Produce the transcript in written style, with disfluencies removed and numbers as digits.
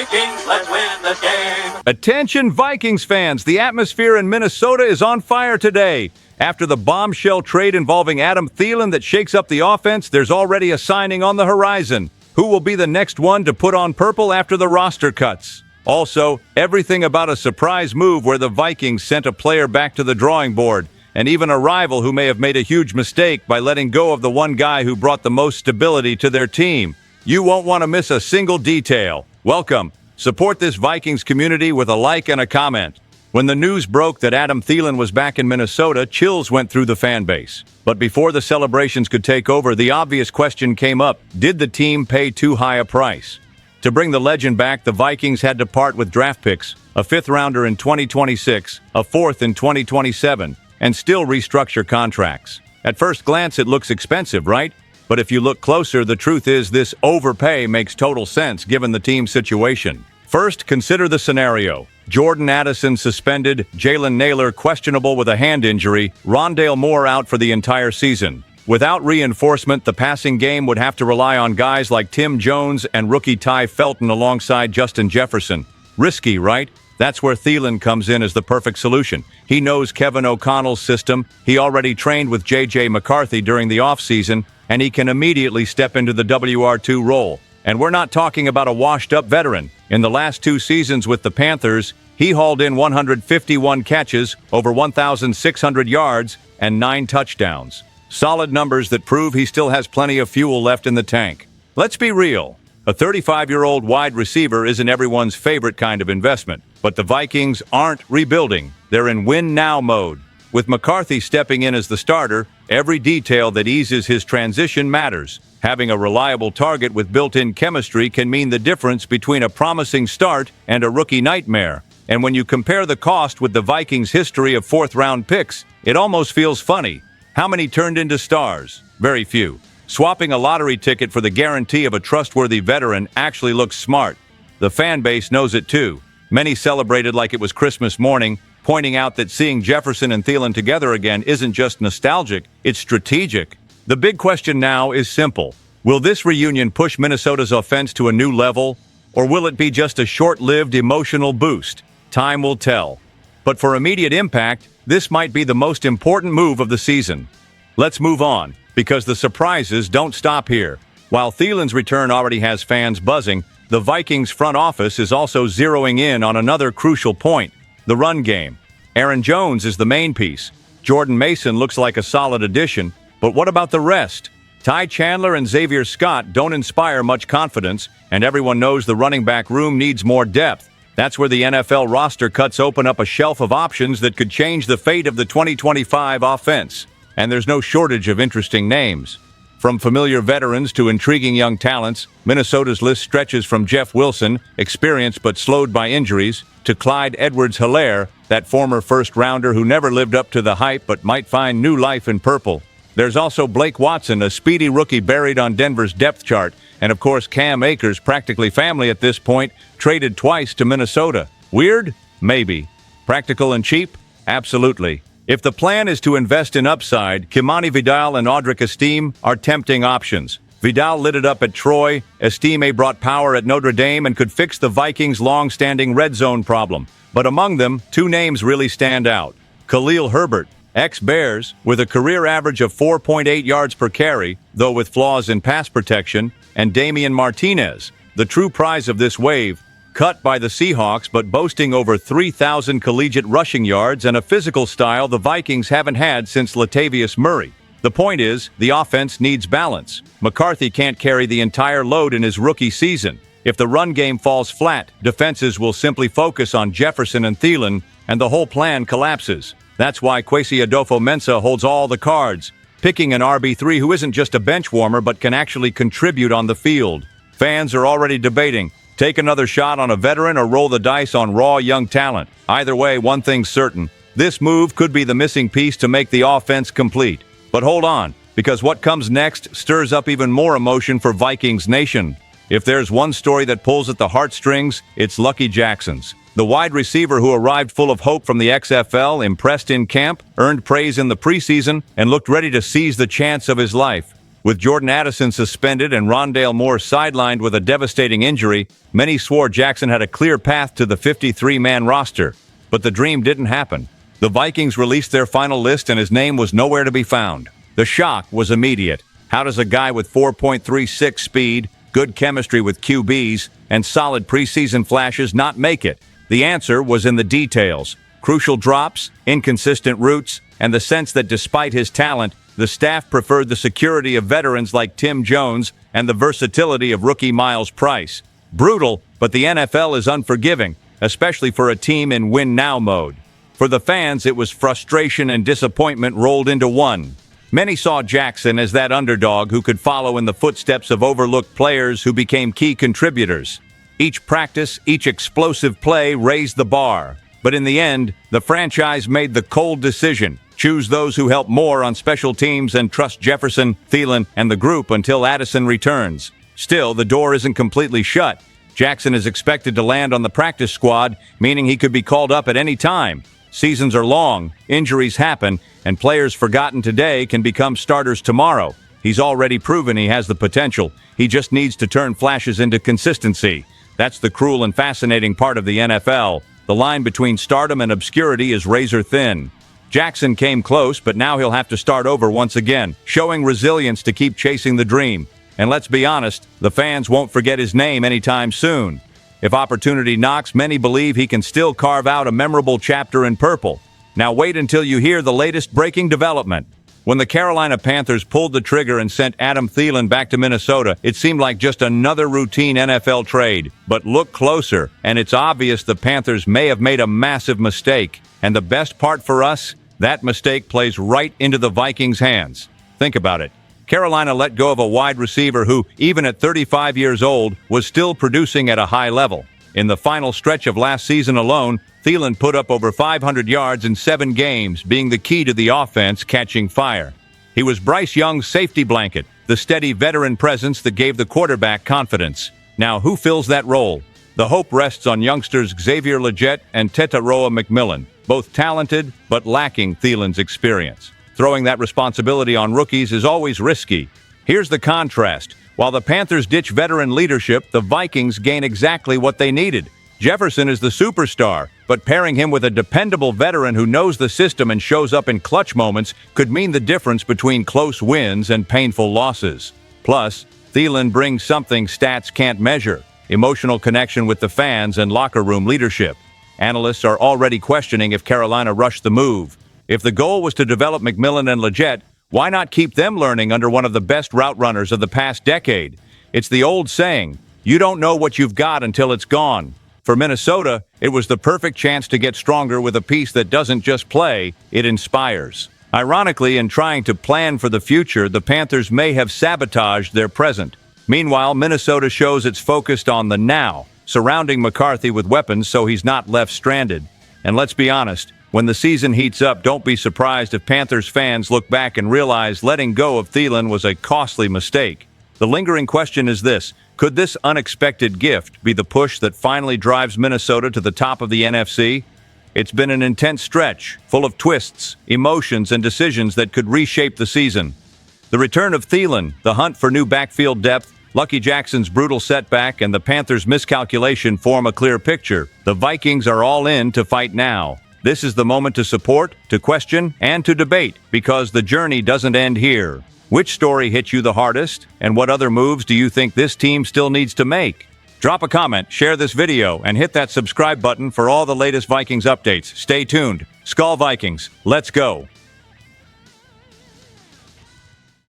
Vikings, let's win this game. Attention Vikings fans, the atmosphere in Minnesota is on fire today. After the bombshell trade involving Adam Thielen that shakes up the offense, there's already a signing on the horizon. Who will be the next one to put on purple after the roster cuts? Also, everything about a surprise move where the Vikings sent a player back to the drawing board, and even a rival who may have made a huge mistake by letting go of the one guy who brought the most stability to their team. You won't want to miss a single detail. Welcome. Support this Vikings community with a like and a comment. When the news broke that Adam Thielen was back in Minnesota, chills went through the fan base. But before the celebrations could take over, the obvious question came up: did the team pay too high a price? To bring the legend back, the Vikings had to part with draft picks, a fifth-rounder in 2026, a fourth in 2027, and still restructure contracts. At first glance, it looks expensive, right? But if you look closer, the truth is this overpay makes total sense given the team's situation. First, consider the scenario. Jordan Addison suspended, Jalen Nailor questionable with a hand injury, Rondale Moore out for the entire season. Without reinforcement, the passing game would have to rely on guys like Tim Jones and rookie Ty Felton alongside Justin Jefferson. Risky, right? That's where Thielen comes in as the perfect solution. He knows Kevin O'Connell's system, he already trained with J.J. McCarthy during the offseason, and he can immediately step into the WR2 role. And we're not talking about a washed-up veteran. In the last 2 seasons with the Panthers, he hauled in 151 catches, over 1,600 yards, and 9 touchdowns. Solid numbers that prove he still has plenty of fuel left in the tank. Let's be real. A 35-year-old wide receiver isn't everyone's favorite kind of investment, but the Vikings aren't rebuilding. They're in win-now mode. With McCarthy stepping in as the starter, every detail that eases his transition matters. Having a reliable target with built-in chemistry can mean the difference between a promising start and a rookie nightmare. And when you compare the cost with the Vikings' history of fourth-round picks, it almost feels funny. How many turned into stars? Very few. Swapping a lottery ticket for the guarantee of a trustworthy veteran actually looks smart. The fan base knows it too. Many celebrated like it was Christmas morning, pointing out that seeing Jefferson and Thielen together again isn't just nostalgic, it's strategic. The big question now is simple. Will this reunion push Minnesota's offense to a new level, or will it be just a short-lived emotional boost? Time will tell. But for immediate impact, this might be the most important move of the season. Let's move on, because the surprises don't stop here. While Thielen's return already has fans buzzing, the Vikings front office is also zeroing in on another crucial point: the run game. Aaron Jones is the main piece. Jordan Mason looks like a solid addition, but what about the rest? Ty Chandler and Xavier Scott don't inspire much confidence, and everyone knows the running back room needs more depth. That's where the NFL roster cuts open up a shelf of options that could change the fate of the 2025 offense. And there's no shortage of interesting names. From familiar veterans to intriguing young talents, Minnesota's list stretches from Jeff Wilson, experienced but slowed by injuries, to Clyde Edwards-Helaire, that former first-rounder who never lived up to the hype but might find new life in purple. There's also Blake Watson, a speedy rookie buried on Denver's depth chart, and of course Cam Akers, practically family at this point, traded twice to Minnesota. Weird? Maybe. Practical and cheap? Absolutely. If the plan is to invest in upside, Kimani Vidal and Audric Estime are tempting options. Vidal lit it up at Troy, Estime brought power at Notre Dame and could fix the Vikings' long-standing red zone problem. But among them, 2 names really stand out. Khalil Herbert, ex-Bears, with a career average of 4.8 yards per carry, though with flaws in pass protection, and Damian Martinez, the true prize of this wave, cut by the Seahawks but boasting over 3,000 collegiate rushing yards and a physical style the Vikings haven't had since Latavius Murray. The point is, the offense needs balance. McCarthy can't carry the entire load in his rookie season. If the run game falls flat, defenses will simply focus on Jefferson and Thielen, and the whole plan collapses. That's why Kwesi Adolfo-Mensah holds all the cards, picking an RB3 who isn't just a bench warmer but can actually contribute on the field. Fans are already debating, take another shot on a veteran or roll the dice on raw young talent. Either way, one thing's certain. This move could be the missing piece to make the offense complete. But hold on, because what comes next stirs up even more emotion for Vikings Nation. If there's one story that pulls at the heartstrings, it's Lucky Jackson's. The wide receiver who arrived full of hope from the XFL, impressed in camp, earned praise in the preseason, and looked ready to seize the chance of his life. With Jordan Addison suspended and Rondale Moore sidelined with a devastating injury, many swore Jackson had a clear path to the 53-man roster. But the dream didn't happen. The Vikings released their final list and his name was nowhere to be found. The shock was immediate. How does a guy with 4.36 speed, good chemistry with QBs, and solid preseason flashes not make it? The answer was in the details. Crucial drops, inconsistent routes, and the sense that despite his talent, the staff preferred the security of veterans like Tim Jones and the versatility of rookie Miles Price. Brutal, but the NFL is unforgiving, especially for a team in win-now mode. For the fans, it was frustration and disappointment rolled into one. Many saw Jackson as that underdog who could follow in the footsteps of overlooked players who became key contributors. Each practice, each explosive play raised the bar. But in the end, the franchise made the cold decision. Choose those who help more on special teams and trust Jefferson, Thielen, and the group until Addison returns. Still, the door isn't completely shut. Jackson is expected to land on the practice squad, meaning he could be called up at any time. Seasons are long, injuries happen, and players forgotten today can become starters tomorrow. He's already proven he has the potential. He just needs to turn flashes into consistency. That's the cruel and fascinating part of the NFL. The line between stardom and obscurity is razor thin. Jackson came close, but now he'll have to start over once again, showing resilience to keep chasing the dream. And let's be honest, the fans won't forget his name anytime soon. If opportunity knocks, many believe he can still carve out a memorable chapter in purple. Now wait until you hear the latest breaking development. When the Carolina Panthers pulled the trigger and sent Adam Thielen back to Minnesota, it seemed like just another routine NFL trade. But look closer, and it's obvious the Panthers may have made a massive mistake. And the best part for us? That mistake plays right into the Vikings' hands. Think about it. Carolina let go of a wide receiver who, even at 35 years old, was still producing at a high level. In the final stretch of last season alone, Thielen put up over 500 yards in 7 games, being the key to the offense catching fire. He was Bryce Young's safety blanket, the steady veteran presence that gave the quarterback confidence. Now, who fills that role? The hope rests on youngsters Xavier Legette and Tetaroa McMillan, both talented but lacking Thielen's experience. Throwing that responsibility on rookies is always risky. Here's the contrast. While the Panthers ditch veteran leadership, the Vikings gain exactly what they needed. Jefferson is the superstar, but pairing him with a dependable veteran who knows the system and shows up in clutch moments could mean the difference between close wins and painful losses. Plus, Thielen brings something stats can't measure: emotional connection with the fans and locker room leadership. Analysts are already questioning if Carolina rushed the move. If the goal was to develop McMillan and Legette, why not keep them learning under one of the best route runners of the past decade? It's the old saying, you don't know what you've got until it's gone. For Minnesota, it was the perfect chance to get stronger with a piece that doesn't just play, it inspires. Ironically, in trying to plan for the future, the Panthers may have sabotaged their present. Meanwhile, Minnesota shows it's focused on the now, surrounding McCarthy with weapons so he's not left stranded. And let's be honest, when the season heats up, don't be surprised if Panthers fans look back and realize letting go of Thielen was a costly mistake. The lingering question is this: could this unexpected gift be the push that finally drives Minnesota to the top of the NFC? It's been an intense stretch, full of twists, emotions, and decisions that could reshape the season. The return of Thielen, the hunt for new backfield depth, Lucky Jackson's brutal setback, and the Panthers' miscalculation form a clear picture. The Vikings are all in to fight now. This is the moment to support, to question, and to debate, because the journey doesn't end here. Which story hit you the hardest, and what other moves do you think this team still needs to make? Drop a comment, share this video, and hit that subscribe button for all the latest Vikings updates. Stay tuned. SKOL Vikings, let's go!